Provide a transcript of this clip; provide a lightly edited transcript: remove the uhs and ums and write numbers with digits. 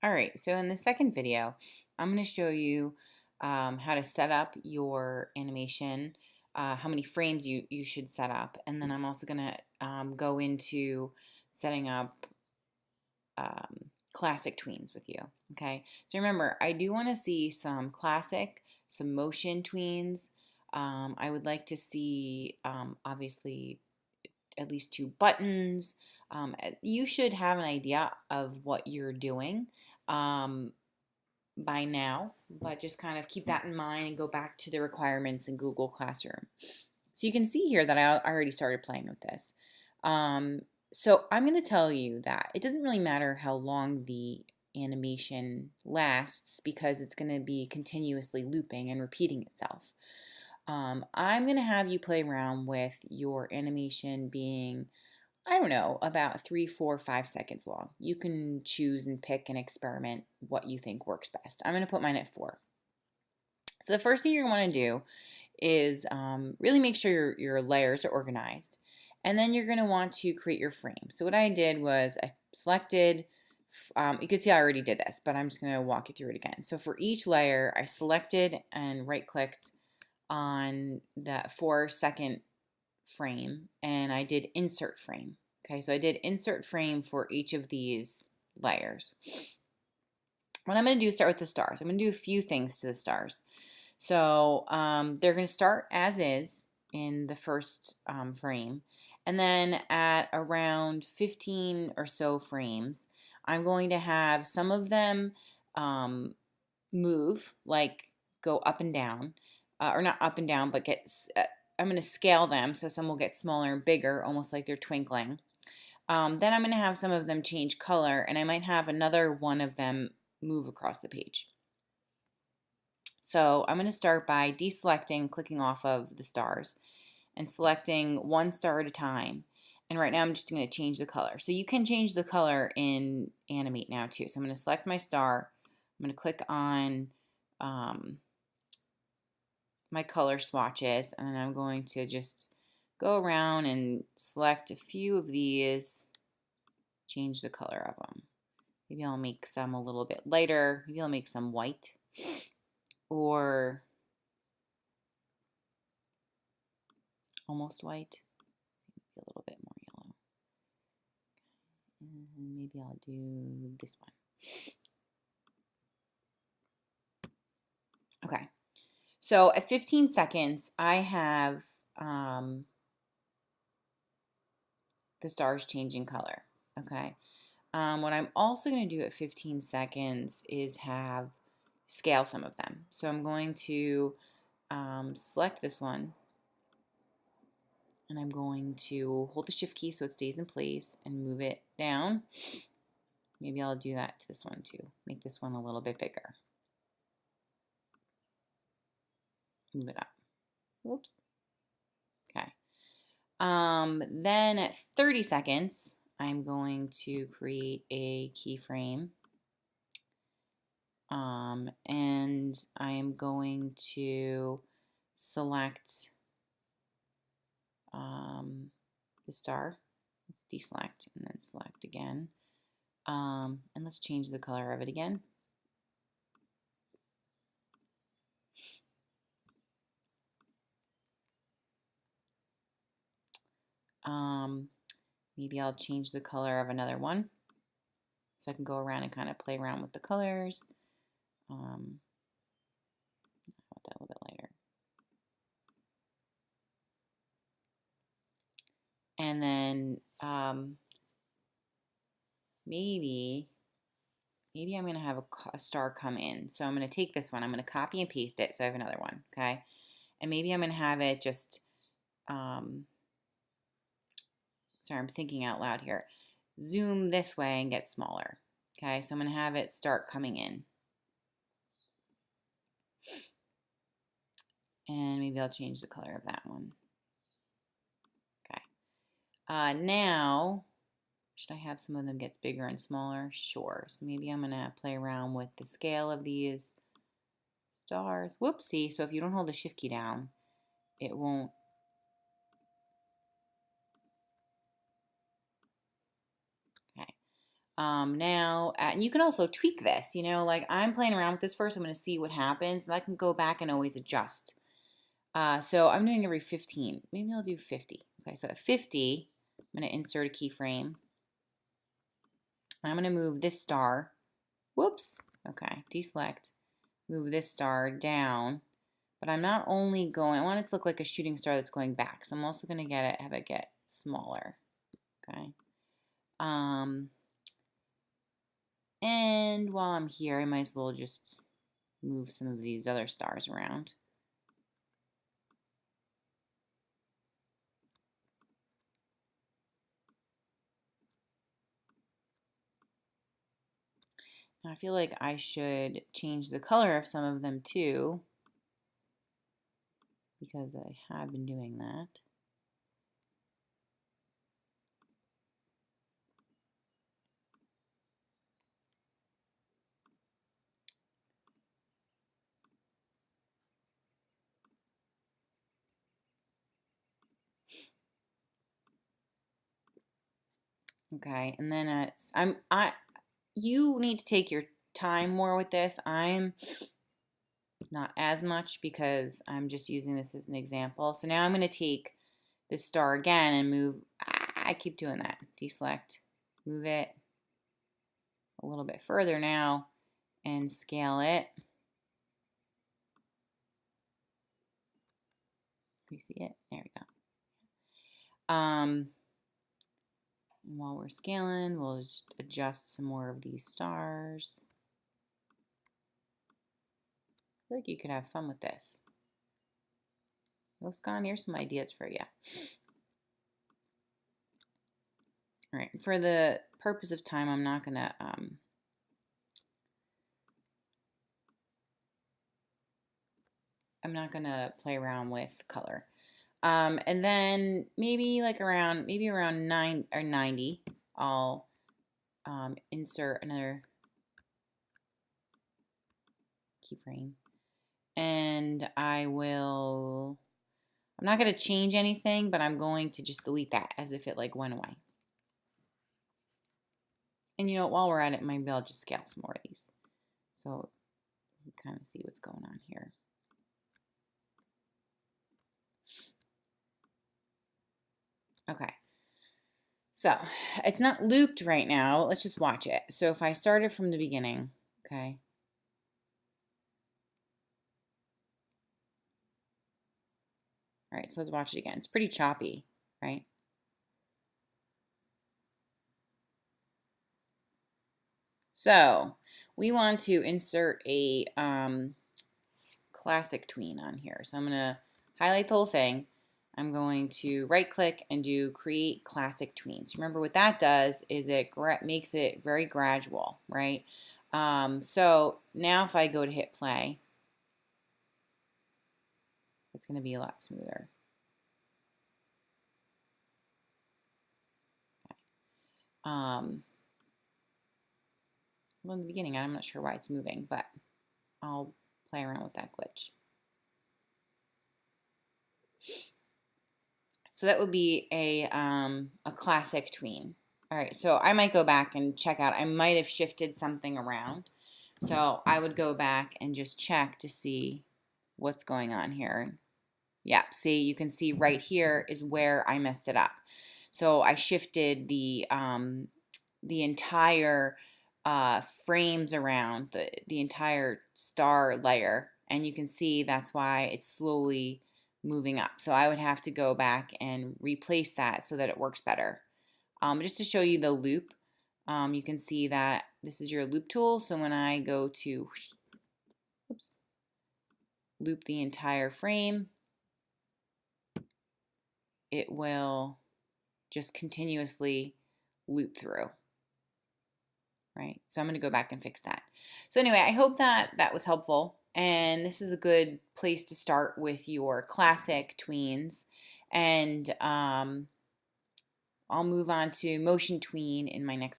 All right, so in the second video, I'm going to show you how to set up your animation, how many frames you should set up, and then I'm also going to go into setting up classic tweens with you, okay? So remember, I do want to see some classic, some motion tweens. I would like to see, obviously, at least 2 buttons. You should have an idea of what you're doing by now, but just kind of keep that in mind and go back to the requirements in Google Classroom. So you can see here that I already started playing with this. So I'm going to tell you that it doesn't really matter how long the animation lasts because it's going to be continuously looping and repeating itself. I'm going to have you play around with your animation being, I don't know, about 3, 4, 5 seconds long. You can choose and pick and experiment what you think works best. I'm going to put mine at 4. So the first thing you're going to want to do is really make sure your layers are organized. And then you're going to want to create your frame. So what I did was I selected, you can see I already did this, but I'm just going to walk you through it again. So for each layer, I selected and right-clicked on the 4-second frame, and I did insert frame. Okay, so I did insert frame for each of these layers. What I'm going to do is start with the stars. I'm going to do a few things to the stars. So they're going to start as is in the first frame, and then at around 15 or so frames, I'm going to have some of them move, like go up and down, or not up and down, but I'm going to scale them, so some will get smaller and bigger, almost like they're twinkling. Then I'm going to have some of them change color, and I might have another one of them move across the page. So I'm going to start by deselecting, clicking off of the stars, and selecting one star at a time. And right now I'm just going to change the color. So you can change the color in Animate now too. So I'm going to select my star. I'm going to click on my color swatches, and I'm going to just go around and select a few of these, change the color of them. Maybe I'll make some a little bit lighter. Maybe I'll make some white, or almost white, maybe a little bit more yellow. And maybe I'll do this one. Okay, so at 15 seconds, I have the stars changing color. Okay, what I'm also going to do at 15 seconds is have scale some of them. So I'm going to select this one, and I'm going to hold the shift key so it stays in place and move it down. Maybe I'll do that to this one too. Make this one a little bit bigger. Move it up. Whoops. Okay. Then at 30 seconds, I'm going to create a keyframe. And I am going to select the star. Let's deselect and then select again. And let's change the color of it again. Maybe I'll change the color of another one so I can go around and kind of play around with the colors. I want that a little bit lighter. And then maybe I'm going to have a star come in. So I'm going to take this one. I'm going to copy and paste it so I have another one, okay? And maybe I'm going to have it just, sorry, I'm thinking out loud here. Zoom this way and get smaller, okay? So I'm going to have it start coming in. And maybe I'll change the color of that one. Okay. Now, should I have some of them get bigger and smaller? Sure. So maybe I'm going to play around with the scale of these stars. Whoopsie. So if you don't hold the shift key down, it won't. Okay. Now, and you can also tweak this, you know, like I'm playing around with this first. I'm going to see what happens, and I can go back and always adjust. So I'm doing every 15. Maybe I'll do 50. Okay, so at 50, I'm going to insert a keyframe. I'm going to move this star. Whoops. Okay, deselect. Move this star down. But I'm not only going, I want it to look like a shooting star that's going back. So I'm also going to have it get smaller. Okay. And while I'm here, I might as well just move some of these other stars around. Now I feel like I should change the color of some of them too, because I have been doing that. Okay, and then you need to take your time more with this. I'm not as much because I'm just using this as an example. So now I'm going to take this star again and move. I keep doing that. Deselect, move it a little bit further now, and scale it. You see it? There we go. And while we're scaling, we'll just adjust some more of these stars. I feel like you could have fun with this. Let's go on. Here's some ideas for you. All right, for the purpose of time, I'm not gonna play around with color. And then maybe like around 9 or 90, I'll insert another keyframe, and I'm not going to change anything, but I'm going to just delete that as if it like went away. And you know, while we're at it, maybe I'll just scale some more of these, so you can kind of see what's going on here. Okay, so it's not looped right now. Let's just watch it. So if I started from the beginning, okay. All right, so let's watch it again. It's pretty choppy, right? So we want to insert a classic tween on here. So I'm going to highlight the whole thing. I'm going to right click and do create classic tweens. Remember what that does is it makes it very gradual, right? So now if I go to hit play, it's going to be a lot smoother. Okay. Well, in the beginning, I'm not sure why it's moving, but I'll play around with that glitch. So that would be a classic tween. All right, so I might go back and check out. I might have shifted something around. So I would go back and just check to see what's going on here. Yeah, see, you can see right here is where I messed it up. So I shifted the entire frames around, the entire star layer, and you can see that's why it's slowly moving up. So I would have to go back and replace that so that it works better. Just to show you the loop, you can see that this is your loop tool. So when I go to loop the entire frame, it will just continuously loop through. Right? So I'm going to go back and fix that. So anyway, I hope that was helpful. And this is a good place to start with your classic tweens. And I'll move on to motion tween in my next